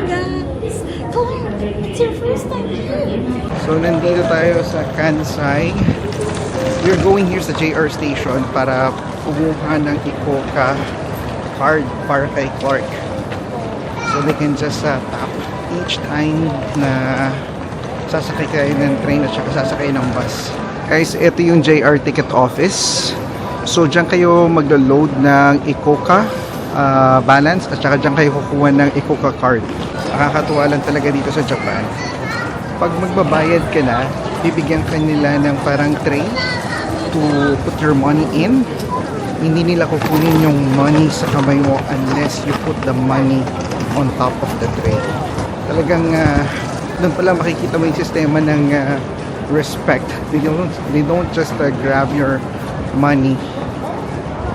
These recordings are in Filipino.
guys! Claire, it's your first time here! So, nandito tayo sa Kansai. We're going here sa JR station para kumuha ng Ikoka card para kay Clark. So, they can just tap each time na sasakay kayo ng train at saka sasakay ng bus. Guys, ito yung JR ticket office. So, dyan kayo maglo-load ng Ikoka balance at saka dyan kayo kukuha ng Ikoka card. Nakakatuwa lang talaga dito sa Japan. Pag magbabayad ka na, bibigyan ka nila ng parang tray to put your money in. Hindi nila kukunin yung money sa kamay mo unless you put the money on top of the tray. Talagang doon pala makikita mo yung sistema ng respect. They don't just grab your money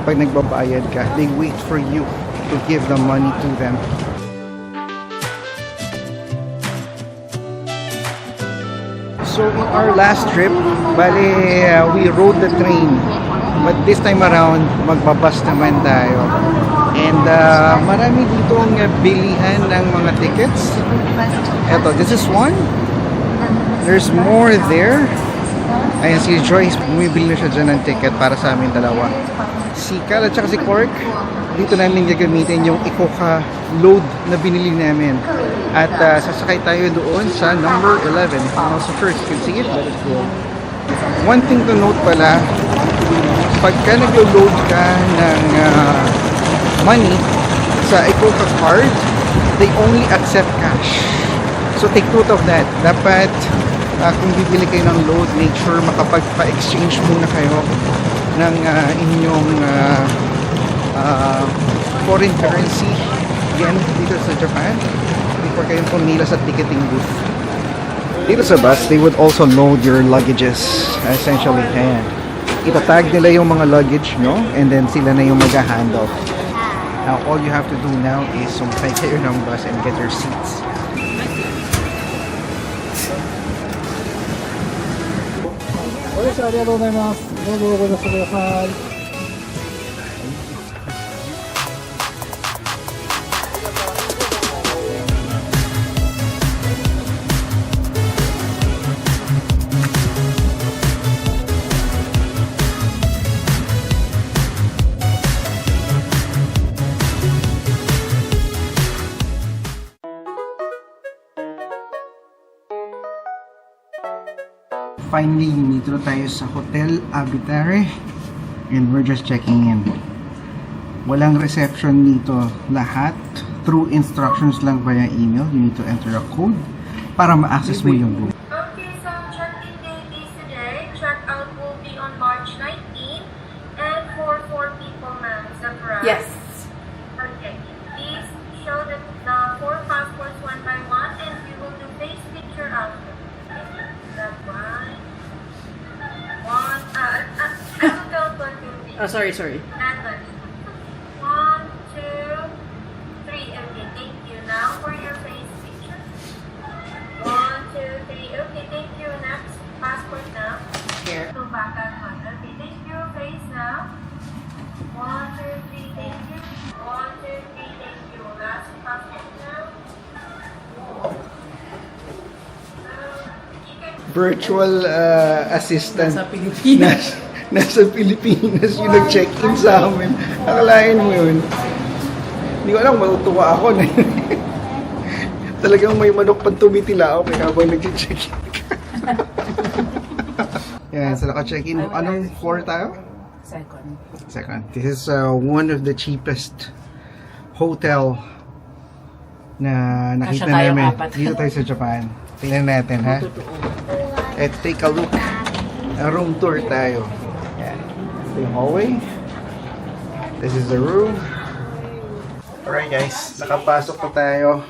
pag nagbabayad ka. They wait for you to give the money to them. So in our last trip, bali we rode the train. But this time around, magbabas naman tayo. And marami ditong bilihan ng mga tickets. Eto, this is one. There's more there. Ayan, si Joyce, bumibili na siya dyan ng ticket para sa amin dalawa. Si Cal at saka si Cork, dito namin gagamitin yung Ikoka load na binili namin. At sasakay tayo doon sa number 11. So first, you can see it, let us go. One thing to note pala, pagka naglo-load ka ng money sa Ikoka card, they only accept cash. So take note of that. Dapat kung bibili kayo ng load, make sure makapagpa-exchange muna kayo ng inyong foreign currency again dito sa Japan before kayo pumila sa ticketing booth. Dito sa bus, they would also load your luggages essentially. Ayan. Itatag nila yung mga luggage nyo and then sila na yung mag-handle. Now, all you have to do now is sumakay kayo ng bus and get your seats. Finally, dito na tayo sa Hotel Abitare and we're just checking in. Walang reception dito. Lahat through instructions lang via email. You need to enter a code para ma-access mo yung room. Okay, so check-in date is today. Check-out will be on March 19 and for 4 people, ma'am. Is that correct? Yes. Okay. Please show the 4 passports one by one and we will do face picture after. That one. One. I'll count 1, 2, 3. Sorry. And then 1, 2, 3. Okay, thank you. Now for your face picture. 1, 2, 3. Okay, thank you. Next passport now. Here. Go back at 1. Okay, thank you. Face now. 1, 2, 3. Thank you. 1, 2, 3. Thank you. Last passport now. Virtual assistant Sa Pilipinas. nasa Pilipinas yung nag-check-in sa amin. Akalain mo yun. Hindi ko alam, matutuwa ako na talagang may manok pang tumitila ako kaya habang nag-check-in ka. Yan, so naka-check-in. Anong floor tayo? Second. This is one of the cheapest hotel na nakita tayo namin. apat. Dito tayo sa Japan. Tingnan natin, ha? Let's take a look. A room tour tayo. Yan. Ito yung hallway. This is the room. Alright guys, nakapasok na tayo.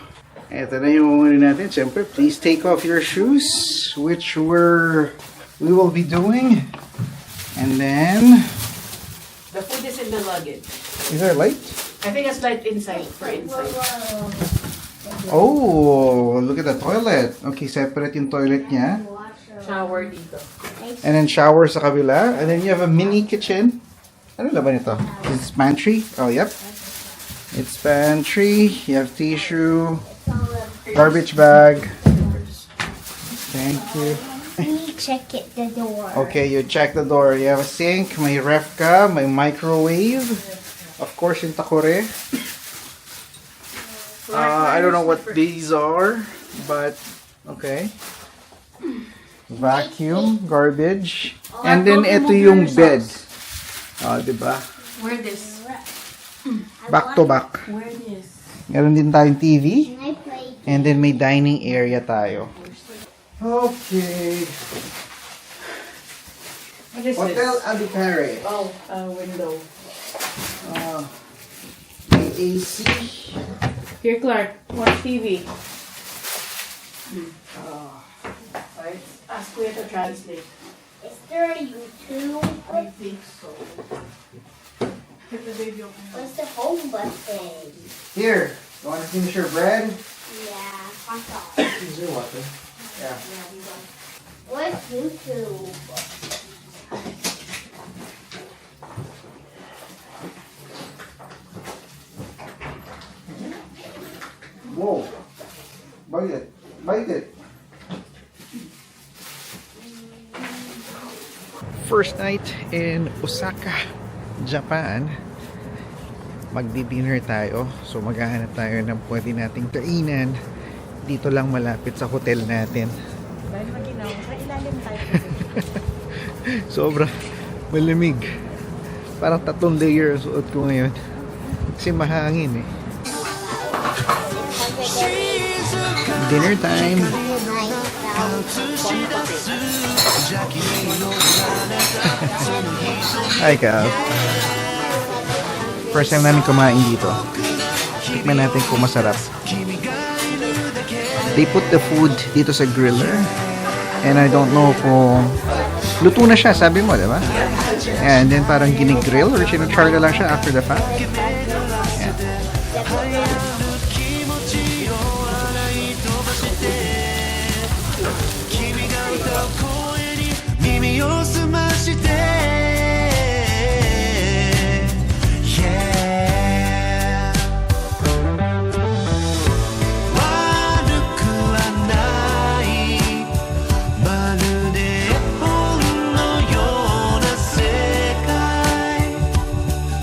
Ito na yung muna natin. Siyempre, please take off your shoes, which we will be doing. And then, The food is in the luggage. is there light? I think it's light inside for inside. Oh, look at the toilet. Okay, separate yung toilet niya. Shower dito. And then shower sa kabila. And then you have a mini kitchen. Ano laban ito? Is it pantry? Oh, yep. It's pantry. You have tissue. Garbage bag. Thank you. We check it the door. Okay, you check the door. You have a sink, may ref ka, may microwave. Of course, yung takore. I don't know what these are, but okay. Vacuum, garbage. And then ito yung bed. Diba? Wear this. Back to back. Wear this. Meron din tayong TV. And I play. And then may dining area tayo. Okay. What is Hotel this? Alipare. Oh, window. May AC. Here, Clark. Watch TV. Right. Ask Kuya to translate. Is there a YouTube? I think so. Get the baby open. What's the home button? Here. You want to finish your bread? Yeah, fuck off. Use your water. Yeah. What's YouTube? Whoa. Bite it. Bite it. First night in Osaka, Japan. Magdi-dinner tayo. So maghahanap tayo ng pwede nating kainan dito lang malapit sa hotel natin. Dahil maginaw, sa ilalim tayo. Sobra malamig. Parang 3 layers suot ko ngayon. Kasi mahangin eh. Dinner time. Hi, Cal. First time namin kumain dito. Tikman natin kung masarap. They put the food dito sa griller. And I don't know kung luto na siya, sabi mo, di ba? And then parang ginigrill or sinachar na lang siya after the fact.